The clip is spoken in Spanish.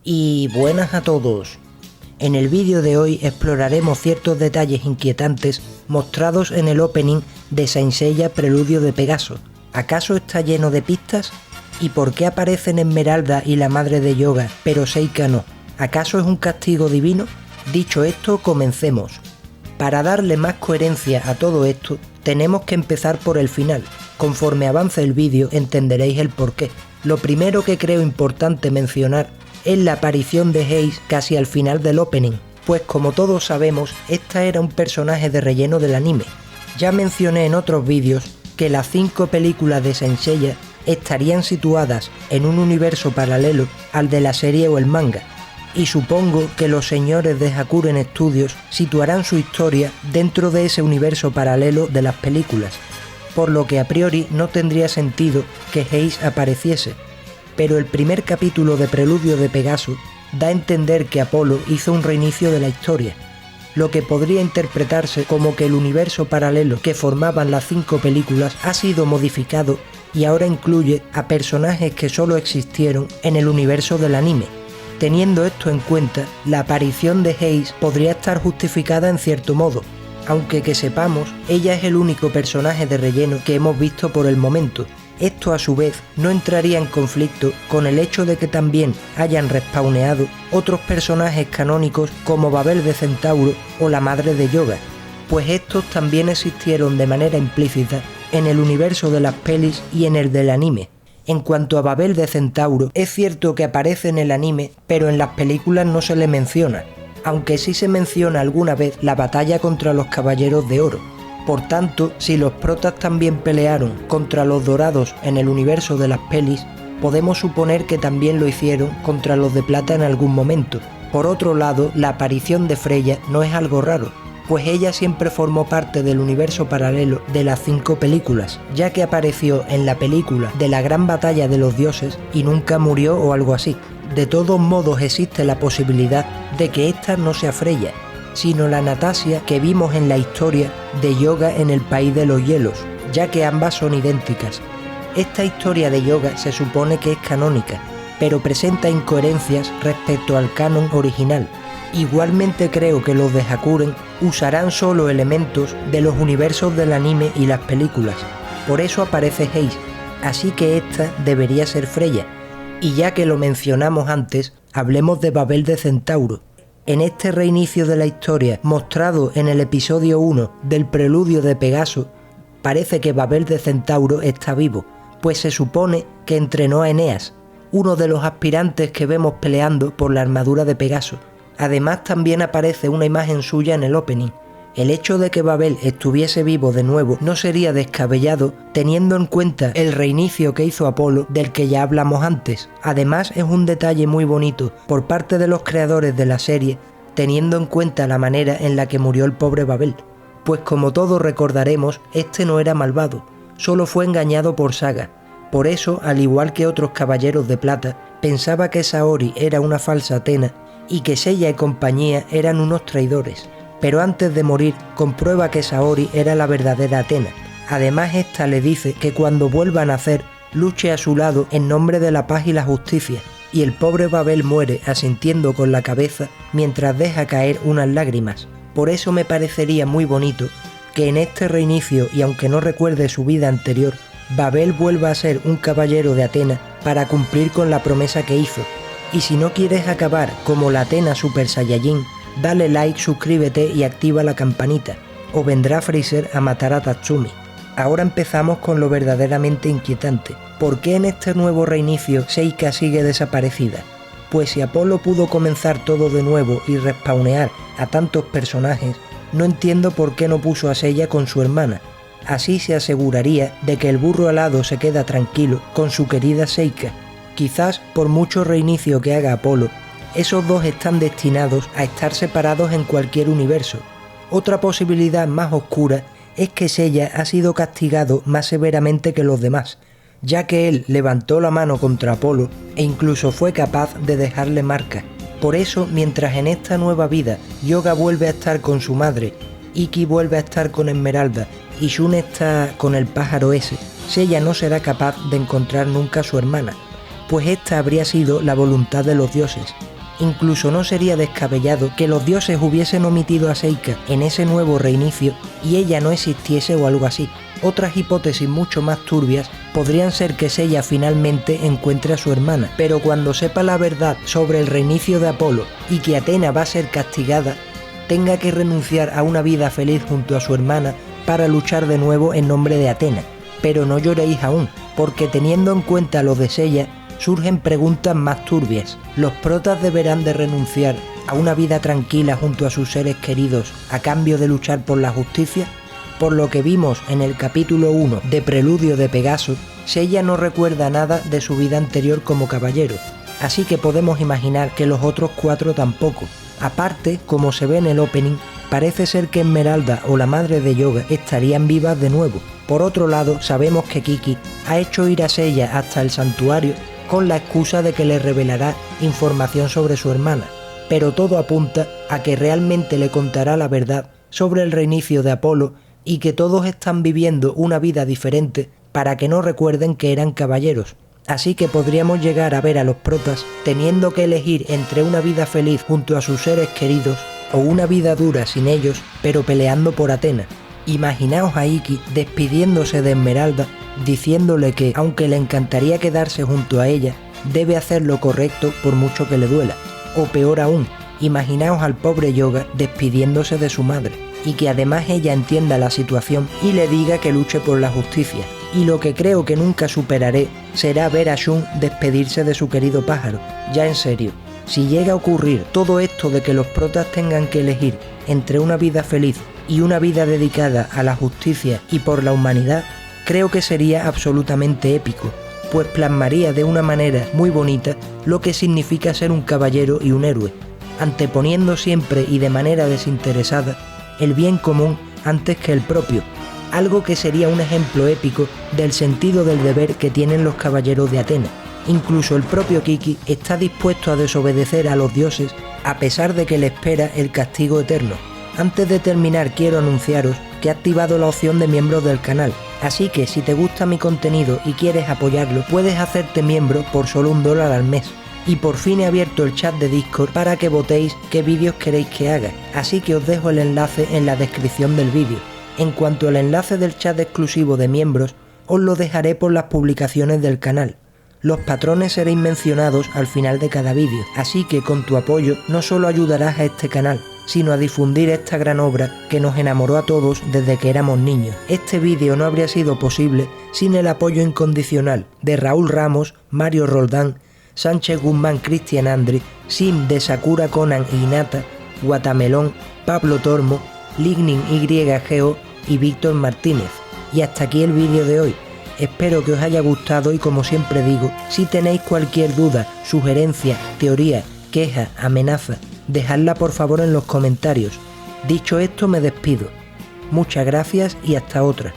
Y buenas a todos. En el vídeo de hoy exploraremos ciertos detalles inquietantes mostrados en el opening de Saint Seiya Preludio de Pegaso. ¿Acaso está lleno de pistas? ¿Y por qué aparecen Esmeralda y la madre de Yoga, pero Seika no? ¿Acaso es un castigo divino? Dicho esto, comencemos. Para darle más coherencia a todo esto, tenemos que empezar por el final. Conforme avance el vídeo entenderéis el porqué. Lo primero que creo importante mencionar es la aparición de Ace casi al final del opening, pues como todos sabemos, esta era un personaje de relleno del anime. Ya mencioné en otros vídeos que las 5 películas de Saint Seiya estarían situadas en un universo paralelo al de la serie o el manga, y supongo que los señores de Hakuren Studios situarán su historia dentro de ese universo paralelo de las películas, por lo que a priori no tendría sentido que Ace apareciese. Pero el primer capítulo de Preludio de Pegaso da a entender que Apolo hizo un reinicio de la historia, lo que podría interpretarse como que el universo paralelo que formaban las 5 películas ha sido modificado y ahora incluye a personajes que solo existieron en el universo del anime. Teniendo esto en cuenta, la aparición de Ace podría estar justificada en cierto modo, aunque que sepamos, ella es el único personaje de relleno que hemos visto por el momento. Esto a su vez no entraría en conflicto con el hecho de que también hayan respawneado otros personajes canónicos como Babel de Centauro o la madre de Yoga, pues estos también existieron de manera implícita en el universo de las pelis y en el del anime. En cuanto a Babel de Centauro, es cierto que aparece en el anime, pero en las películas no se le menciona, aunque sí se menciona alguna vez la batalla contra los Caballeros de Oro. Por tanto, si los protas también pelearon contra los dorados en el universo de las pelis, podemos suponer que también lo hicieron contra los de plata en algún momento. Por otro lado, la aparición de Freya no es algo raro, pues ella siempre formó parte del universo paralelo de las 5 películas, ya que apareció en la película de la Gran Batalla de los Dioses y nunca murió o algo así. De todos modos existe la posibilidad de que esta no sea Freya, sino la Natasha que vimos en la historia de Yoga en el País de los Hielos, ya que ambas son idénticas. Esta historia de Yoga se supone que es canónica, pero presenta incoherencias respecto al canon original. Igualmente creo que los de Hakuren usarán solo elementos de los universos del anime y las películas, por eso aparece Ace, así que esta debería ser Freya. Y ya que lo mencionamos antes, hablemos de Babel de Centauro. En este reinicio de la historia, mostrado en el episodio 1 del Preludio de Pegaso, parece que Babel de Centauro está vivo, pues se supone que entrenó a Eneas, uno de los aspirantes que vemos peleando por la armadura de Pegaso. Además también aparece una imagen suya en el opening. El hecho de que Babel estuviese vivo de nuevo no sería descabellado teniendo en cuenta el reinicio que hizo Apolo del que ya hablamos antes. Además es un detalle muy bonito por parte de los creadores de la serie teniendo en cuenta la manera en la que murió el pobre Babel. Pues como todos recordaremos, este no era malvado, solo fue engañado por Saga. Por eso, al igual que otros caballeros de plata, pensaba que Saori era una falsa Athena y que Seiya y compañía eran unos traidores. Pero antes de morir comprueba que Saori era la verdadera Athena. Además esta le dice que cuando vuelva a nacer luche a su lado en nombre de la paz y la justicia, y el pobre Babel muere asintiendo con la cabeza mientras deja caer unas lágrimas. Por eso me parecería muy bonito que en este reinicio, y aunque no recuerde su vida anterior, Babel vuelva a ser un caballero de Athena para cumplir con la promesa que hizo. Y si no quieres acabar como la Athena Super Saiyajin, dale like, suscríbete y activa la campanita, o vendrá Freezer a matar a Tatsumi. Ahora empezamos con lo verdaderamente inquietante. ¿Por qué en este nuevo reinicio Seika sigue desaparecida? Pues si Apolo pudo comenzar todo de nuevo y respawnear a tantos personajes, no entiendo por qué no puso a Seiya con su hermana. Así se aseguraría de que el burro alado se queda tranquilo con su querida Seika. Quizás por mucho reinicio que haga Apolo, esos dos están destinados a estar separados en cualquier universo. Otra posibilidad más oscura es que Seiya ha sido castigado más severamente que los demás, ya que él levantó la mano contra Apolo e incluso fue capaz de dejarle marcas. Por eso, mientras en esta nueva vida Yoga vuelve a estar con su madre, Ikki vuelve a estar con Esmeralda y Shun está con el pájaro ese, Seiya no será capaz de encontrar nunca a su hermana, pues esta habría sido la voluntad de los dioses. Incluso no sería descabellado que los dioses hubiesen omitido a Seika en ese nuevo reinicio y ella no existiese o algo así. Otras hipótesis mucho más turbias podrían ser que Seiya finalmente encuentre a su hermana, pero cuando sepa la verdad sobre el reinicio de Apolo y que Atena va a ser castigada, tenga que renunciar a una vida feliz junto a su hermana para luchar de nuevo en nombre de Atena. Pero no lloréis aún, porque teniendo en cuenta lo de Seiya, surgen preguntas más turbias. ¿Los protas deberán de renunciar a una vida tranquila junto a sus seres queridos a cambio de luchar por la justicia? Por lo que vimos en el capítulo 1 de Preludio de Pegaso, Seiya no recuerda nada de su vida anterior como caballero, así que podemos imaginar que los otros 4 tampoco. Aparte, como se ve en el opening, parece ser que Esmeralda o la madre de Yoga estarían vivas de nuevo. Por otro lado, sabemos que Kiki ha hecho ir a Seiya hasta el santuario con la excusa de que le revelará información sobre su hermana, pero todo apunta a que realmente le contará la verdad sobre el reinicio de Apolo y que todos están viviendo una vida diferente para que no recuerden que eran caballeros. Así que podríamos llegar a ver a los protas teniendo que elegir entre una vida feliz junto a sus seres queridos o una vida dura sin ellos, pero peleando por Atena. Imaginaos a Ikki despidiéndose de Esmeralda, diciéndole que, aunque le encantaría quedarse junto a ella, debe hacer lo correcto por mucho que le duela. O peor aún, imaginaos al pobre Yoga despidiéndose de su madre, y que además ella entienda la situación y le diga que luche por la justicia. Y lo que creo que nunca superaré será ver a Shun despedirse de su querido pájaro. Ya en serio, si llega a ocurrir todo esto de que los protas tengan que elegir entre una vida feliz y una vida dedicada a la justicia y por la humanidad, creo que sería absolutamente épico, pues plasmaría de una manera muy bonita lo que significa ser un caballero y un héroe, anteponiendo siempre y de manera desinteresada el bien común antes que el propio, algo que sería un ejemplo épico del sentido del deber que tienen los caballeros de Atena. Incluso el propio Kiki está dispuesto a desobedecer a los dioses a pesar de que le espera el castigo eterno. Antes de terminar quiero anunciaros que he activado la opción de miembros del canal, así que si te gusta mi contenido y quieres apoyarlo, puedes hacerte miembro por solo $1 al mes. Y por fin he abierto el chat de Discord para que votéis qué vídeos queréis que haga, así que os dejo el enlace en la descripción del vídeo. En cuanto al enlace del chat exclusivo de miembros, os lo dejaré por las publicaciones del canal. Los patrones seréis mencionados al final de cada vídeo, así que con tu apoyo no solo ayudarás a este canal, sino a difundir esta gran obra que nos enamoró a todos desde que éramos niños. Este vídeo no habría sido posible sin el apoyo incondicional de Raúl Ramos, Mario Roldán, Sánchez Guzmán, Cristian Andri, Sim de Sakura Conan y Hinata, Guatamelón, Pablo Tormo, Lignin YGO y Víctor Martínez. Y hasta aquí el vídeo de hoy. Espero que os haya gustado y como siempre digo, si tenéis cualquier duda, sugerencia, teoría, queja, amenaza, dejadla por favor en los comentarios. Dicho esto me despido. Muchas gracias y hasta otra.